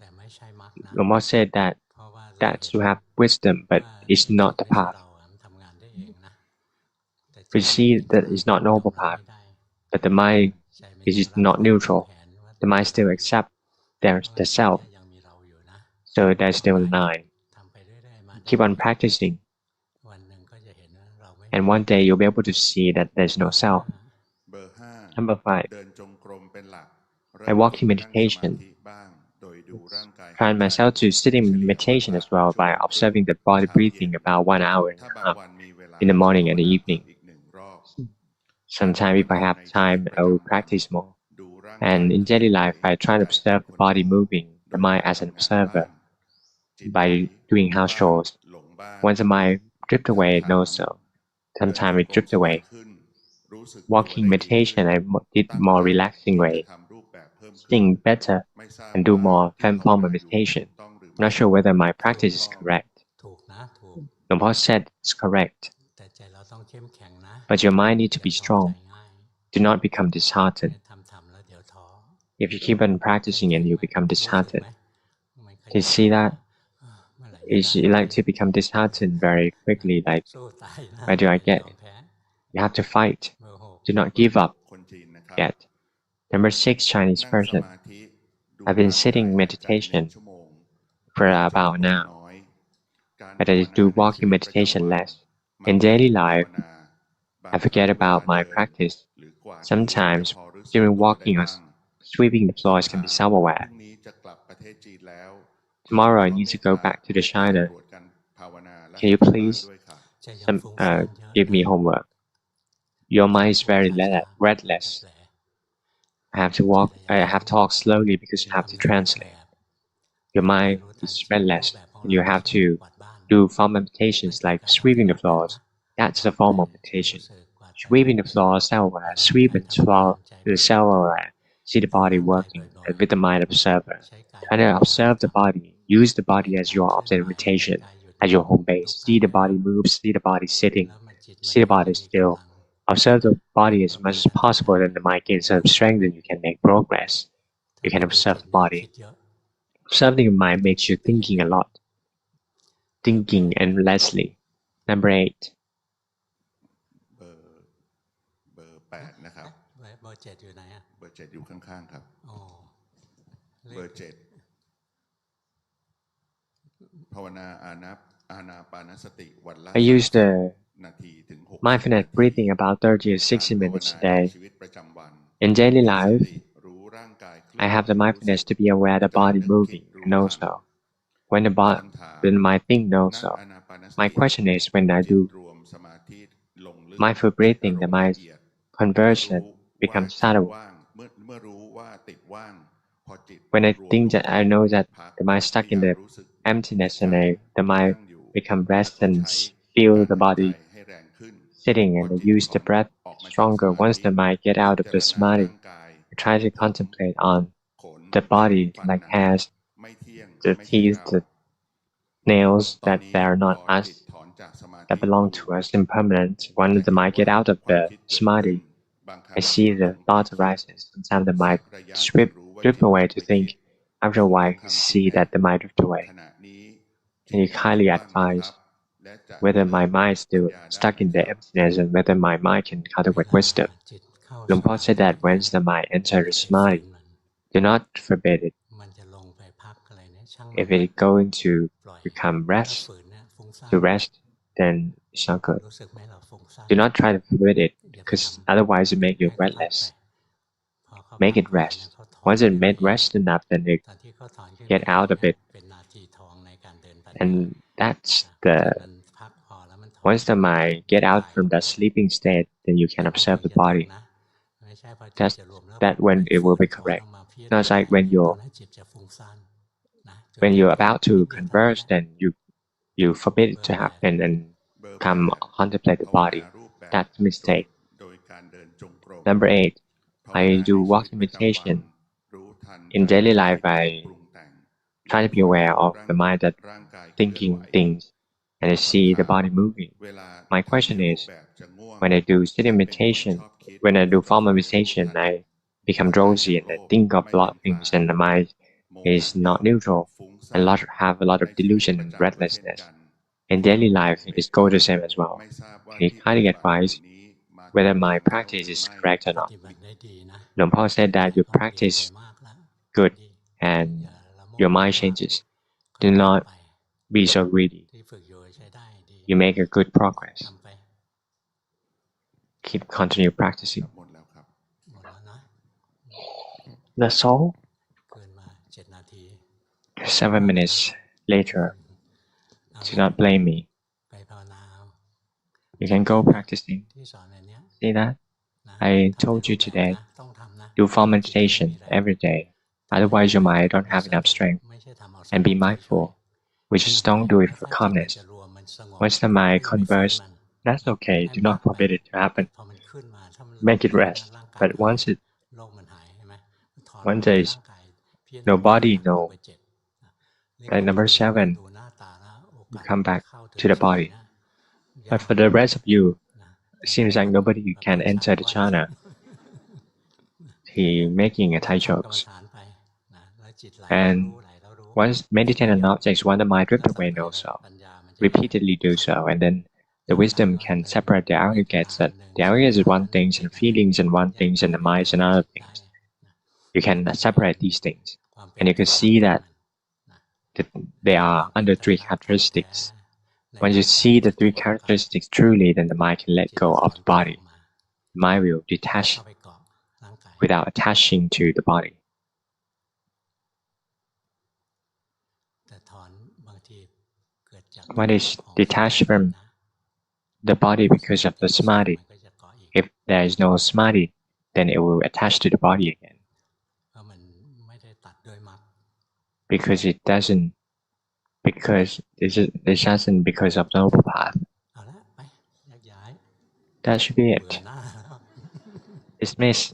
Luangpu said that that's to have wisdom, but it's not the path. We see that it's not noble path, but the mind is not neutral. The mind still accepts there's the self, so there's still a line. Keep on practicing, and one day you'll be able to see that there's no self. Number 5, I walk in meditation. Train myself to sit in meditation as well by observing the body breathing about 1 hour and a half in the morning and the evening. Sometimes if I have time, I will practice more. And in daily life, I try to observe the body moving, the mind as an observer, by doing house chores. Once the mind drift away, it knows so. Sometimes it drift away. Walking meditation, I did more relaxing way. Sing better and do more form of meditation. I'm not sure whether my practice is correct. Luangpu said it's correct. But your mind needs to be strong. Do not become disheartened. If you keep on practicing and you become disheartened, you see that? You like to become disheartened very quickly, like, where do I get it? You have to fight. Do not give up yet. Number 6, Chinese person. I've been sitting meditation for about an hour, but I do walking meditation less. In daily life, I forget about my practice. Sometimes, during walking or sweeping the floors can be self-aware. Tomorrow I need to go back to China. Can you please give me homework? Your mind is very restless. I have to talk slowly because you have to translate. Your mind is restless, and you have to do form meditations like sweeping the floors. That's a form of meditation. Sweeping the floor, self-aware, sweep the floor to the self-aware, see the body working with the mind observer. Try to observe the body, use the body as your observation, as your home base. See the body move, see the body sitting, see the body still. Observe the body as much as possible, then the mind gains some strength and you can make progress. You can observe the body. Observing the mind makes you thinking a lot. Thinking endlessly. Number 8. 7อยู่ข้างๆครับเบอร์7ภาวนาอานาปานสติวันละ I use the mindfulness breathing about 30 to 60 minutes a day. In daily life, I have the mindfulness to be aware of the body moving and also when the body, when my thing knows so. My question is, when I do mindful breathing, the mind's conversion becomes subtle. When I think that I know that the mind stuck in the emptiness and the mind become rest and feel the body sitting and I use the breath stronger. Once the mind get out of the samadhi, I try to contemplate on the body like hairs, the teeth, the nails, that they are not us, that belong to us, impermanent. When the mind get out of the samadhi, I see the thought arises. Sometimes the mind drift away to think. After a while, I see that the mind drift away. And you highly advise whether my mind is still stuck in the emptiness and whether my mind can cultivate wisdom. Luangpu said that once the mind enters the samadhi, do not forbid it. If it is going to become rest, then it's not good. Do not try to forbid it, because otherwise it makes you restless. Make it rest. Once it made rest enough, then you get out of it. And that's once the mind get out from that sleeping state, then you can observe the body. That's when it will be correct. Not like when you're about to converse, then you forbid it to happen and come contemplate the body. That's a mistake. Number 8, I do walking meditation. In daily life, I try to be aware of the mind that thinking things, and I see the body moving. My question is, when I do sitting meditation, when I do formal meditation, I become drowsy and I think of a lot of things, and the mind is not neutral and have a lot of delusion and restlessness. In daily life, it is go the same as well. Can you kindly advise whether my practice is correct or not? Luangpu said that your practice good and your mind changes. Do not be so greedy. You make a good progress. Continue practicing. That's all. 7 minutes later. Do not blame me. You can go practicing. See that? I told you today, do form meditation every day. Otherwise your mind don't have enough strength. And be mindful. We just don't do it for calmness. Once the mind converts, that's okay. Do not forbid it to happen. Make it rest. But once there is no body, no. And number 7, you come back to the body. But for the rest of you, it seems like nobody can enter the jhana. He making a Thai jokes. And once meditate on objects, when the mind drift away, no so. Repeatedly do so, and then the wisdom can separate the aggregates. That the aggregates is one thing, and feelings and one thing, and the mind is another things. You can separate these things, and you can see that they are under 3 characteristics. When you see the 3 characteristics truly, then the mind can let go of the body. The mind will detach without attaching to the body. What is detached from the body because of the samadhi? If there is no samadhi, then it will attach to the body again. Because it doesn't because of the noble path. That should be it. Dismiss.